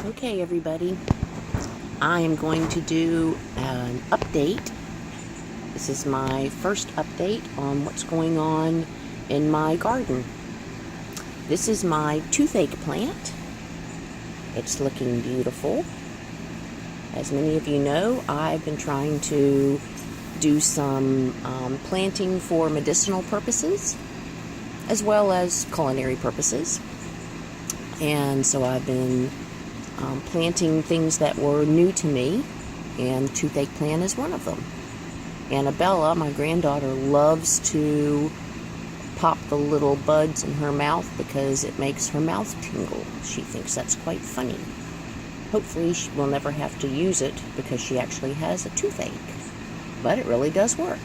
Okay, everybody, I am going to do an update. This is my first update on what's going on in my garden. This is my toothache plant. It's looking beautiful. As many of you know, I've been trying to do some planting for medicinal purposes as well as culinary purposes. And so I've been planting things that were new to me, and toothache plant is one of them. Annabella, my granddaughter, loves to pop the little buds in her mouth because it makes her mouth tingle. She thinks that's quite funny. Hopefully she will never have to use it because she actually has a toothache, but it really does work.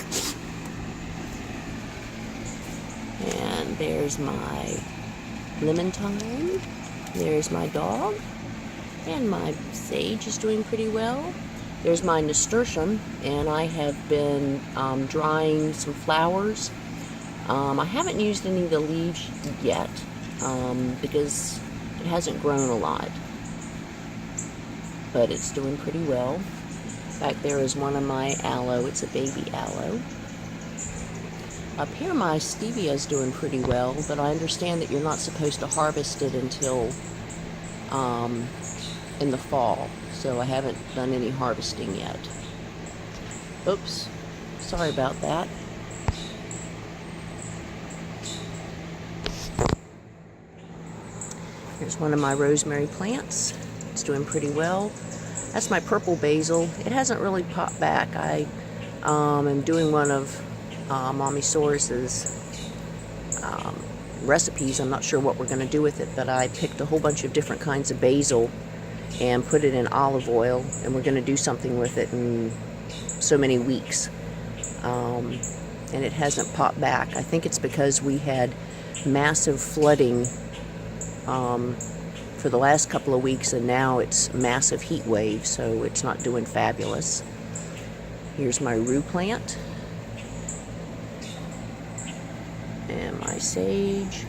And there's my lemon thyme. There's my dog. And my sage is doing pretty well. There's my nasturtium, and I have been drying some flowers. I haven't used any of the leaves yet because it hasn't grown a lot, but it's doing pretty well. Back there is one of my aloe. It's a baby aloe. Up here my stevia is doing pretty well, but I understand that you're not supposed to harvest it until in the fall, so I haven't done any harvesting yet. Oops, sorry about that. Here's one of my rosemary plants. It's doing pretty well. That's my purple basil. It hasn't really popped back. I am doing one of Mommiesaurus's recipes. I'm not sure what we're going to do with it, but I picked a whole bunch of different kinds of basil and put it in olive oil, and we're going to do something with it in so many weeks. And it hasn't popped back. I think it's because we had massive flooding for the last couple of weeks, and now it's massive heat wave, so it's not doing fabulous. Here's my rue plant and my sage,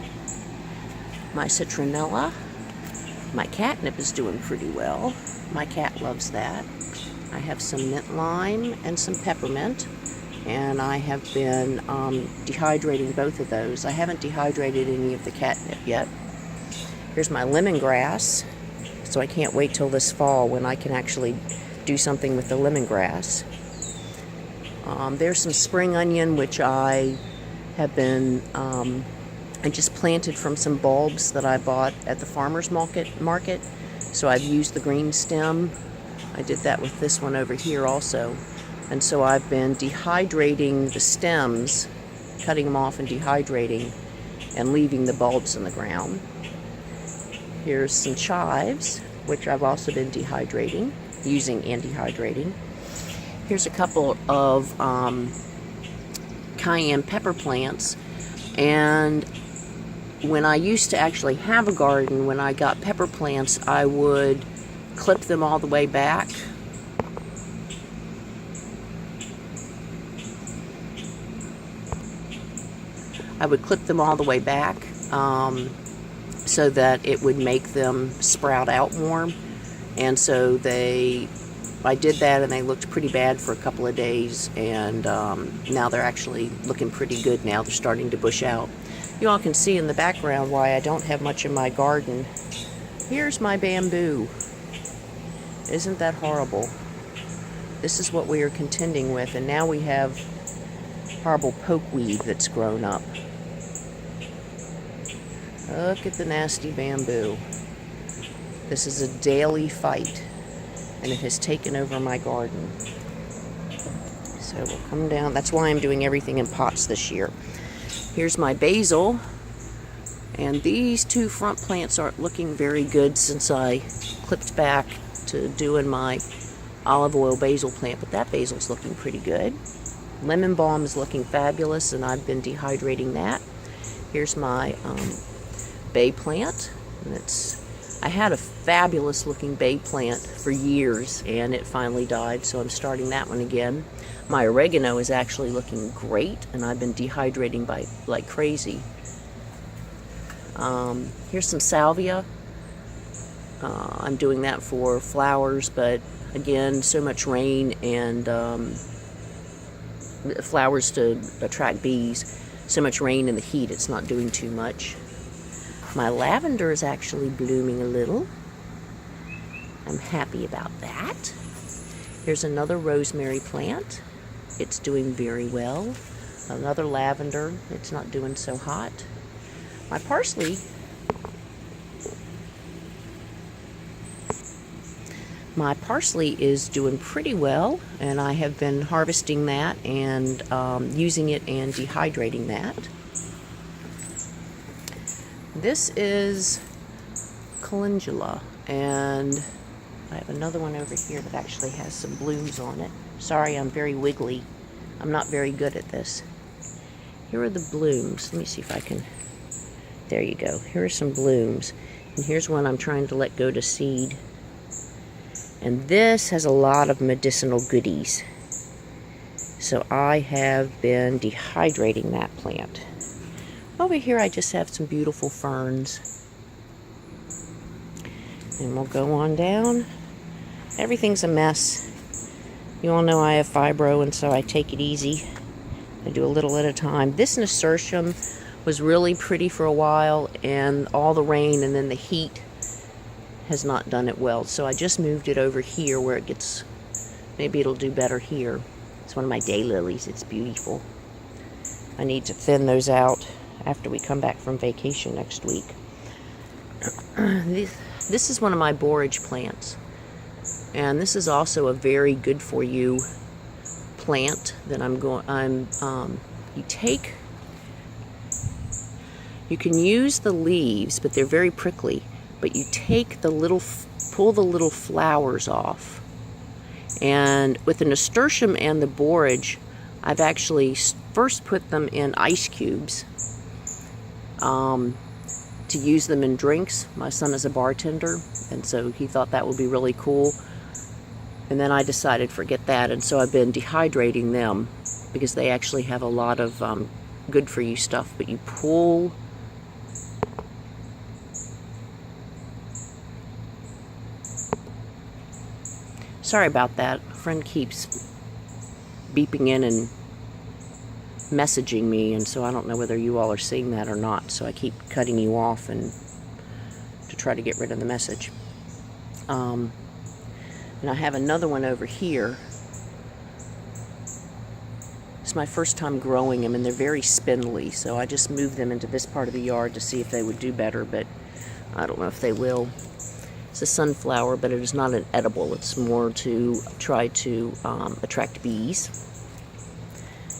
my citronella. My catnip is doing pretty well. My cat loves that. I have some mint lime and some peppermint, and I have been dehydrating both of those. I haven't dehydrated any of the catnip yet. Here's my lemongrass, so I can't wait till this fall when I can actually do something with the lemongrass. There's some spring onion, which I have been I just planted from some bulbs that I bought at the farmer's market. So I've used the green stem. I did that with this one over here also. And so I've been dehydrating the stems, cutting them off and dehydrating, and leaving the bulbs in the ground. Here's some chives, which I've also been dehydrating, using and dehydrating. Here's a couple of cayenne pepper plants, and when I used to actually have a garden, when I got pepper plants, I would clip them all the way back. I would clip them all the way back so that it would make them sprout out more. And so I did that, and they looked pretty bad for a couple of days, and now they're actually looking pretty good now. They're starting to bush out. You all can see in the background why I don't have much in my garden. Here's my bamboo. Isn't that horrible? This is what we are contending with, and now we have horrible pokeweed that's grown up. Look at the nasty bamboo. This is a daily fight, and it has taken over my garden. So we'll come down. That's why I'm doing everything in pots this year. Here's my basil, and these two front plants aren't looking very good since I clipped back to doing my olive oil basil plant, but that basil's looking pretty good. Lemon balm is looking fabulous, and I've been dehydrating that. Here's my bay plant, and I had a fabulous looking bay plant for years, and it finally died, so I'm starting that one again. My oregano is actually looking great, and I've been dehydrating like crazy. Here's some salvia. I'm doing that for flowers, but again, so much rain and flowers to attract bees. So much rain and the heat, it's not doing too much. My lavender is actually blooming a little. I'm happy about that. Here's another rosemary plant. It's doing very well. Another lavender. It's not doing so hot. My parsley. My parsley is doing pretty well, and I have been harvesting that and using it and dehydrating that. This is calendula, and I have another one over here that actually has some blooms on it. Sorry, I'm very wiggly. I'm not very good at this. Here are the blooms. Let me see if I can... There you go. Here are some blooms. And here's one I'm trying to let go to seed. And this has a lot of medicinal goodies. So I have been dehydrating that plant. Over here I just have some beautiful ferns. And we'll go on down. Everything's a mess. You all know I have fibro, and so I take it easy. I do a little at a time. This nasturtium was really pretty for a while, and all the rain and then the heat has not done it well. So I just moved it over here where it gets, maybe it'll do better here. It's one of my daylilies. It's beautiful. I need to thin those out after we come back from vacation next week. This is one of my borage plants. And this is also a very good for you plant that you can use the leaves, but they're very prickly. But you take pull the little flowers off. And with the nasturtium and the borage, I've actually first put them in ice cubes to use them in drinks. My son is a bartender, and so he thought that would be really cool. And then I decided forget that, and so I've been dehydrating them because they actually have a lot of good for you stuff. But you pull sorry about that. A friend keeps beeping in and messaging me, and so I don't know whether you all are seeing that or not, so I keep cutting you off and to try to get rid of the message. And I have another one over here. It's my first time growing them, and they're very spindly, so I just moved them into this part of the yard to see if they would do better, but I don't know if they will. It's a sunflower, but it is not an edible. It's more to try to attract bees.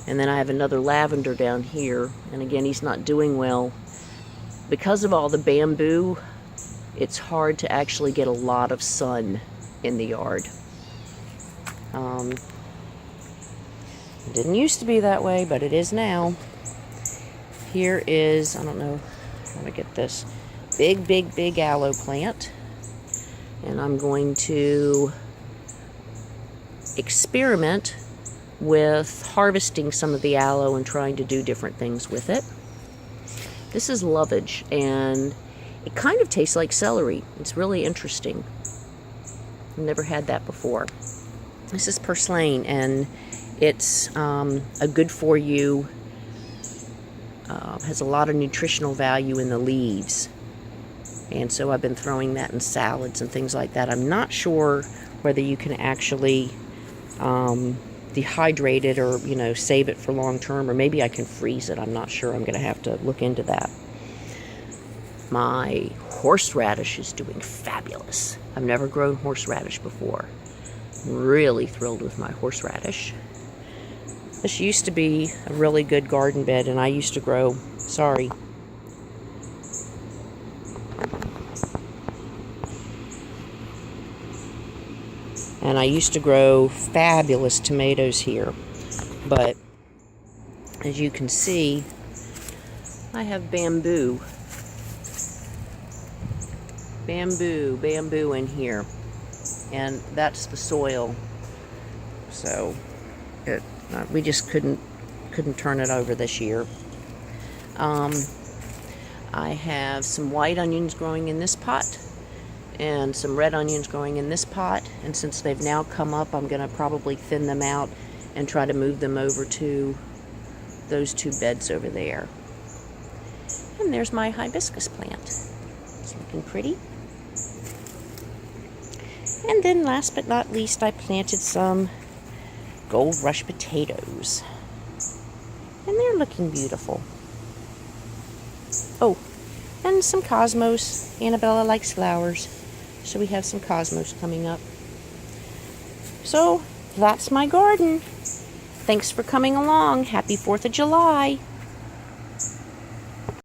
And then I have another lavender down here, and again, he's not doing well. Because of all the bamboo, it's hard to actually get a lot of sun in the yard. It didn't used to be that way, but it is now. Here is, I don't know how to get this, big aloe plant. And I'm going to experiment with harvesting some of the aloe and trying to do different things with it. This is lovage, and it kind of tastes like celery. It's really interesting. I've never had that before. This is purslane, and it's a good for you, has a lot of nutritional value in the leaves. And so I've been throwing that in salads and things like that. I'm not sure whether you can actually dehydrate it or, save it for long term, or maybe I can freeze it. I'm not sure. I'm going to have to look into that. My horseradish is doing fabulous. I've never grown horseradish before. I'm really thrilled with my horseradish. This used to be a really good garden bed, and I used to grow, and I used to grow fabulous tomatoes here. But as you can see, I have bamboo in here, and that's the soil. So we just couldn't turn it over this year. I have some white onions growing in this pot, and some red onions growing in this pot. And since they've now come up, I'm going to probably thin them out and try to move them over to those two beds over there. And there's my hibiscus plant. It's looking pretty. And then last but not least, I planted some gold rush potatoes. And they're looking beautiful. Oh, and some cosmos. Annabella likes flowers, so we have some cosmos coming up. So, that's my garden. Thanks for coming along. Happy 4th of July.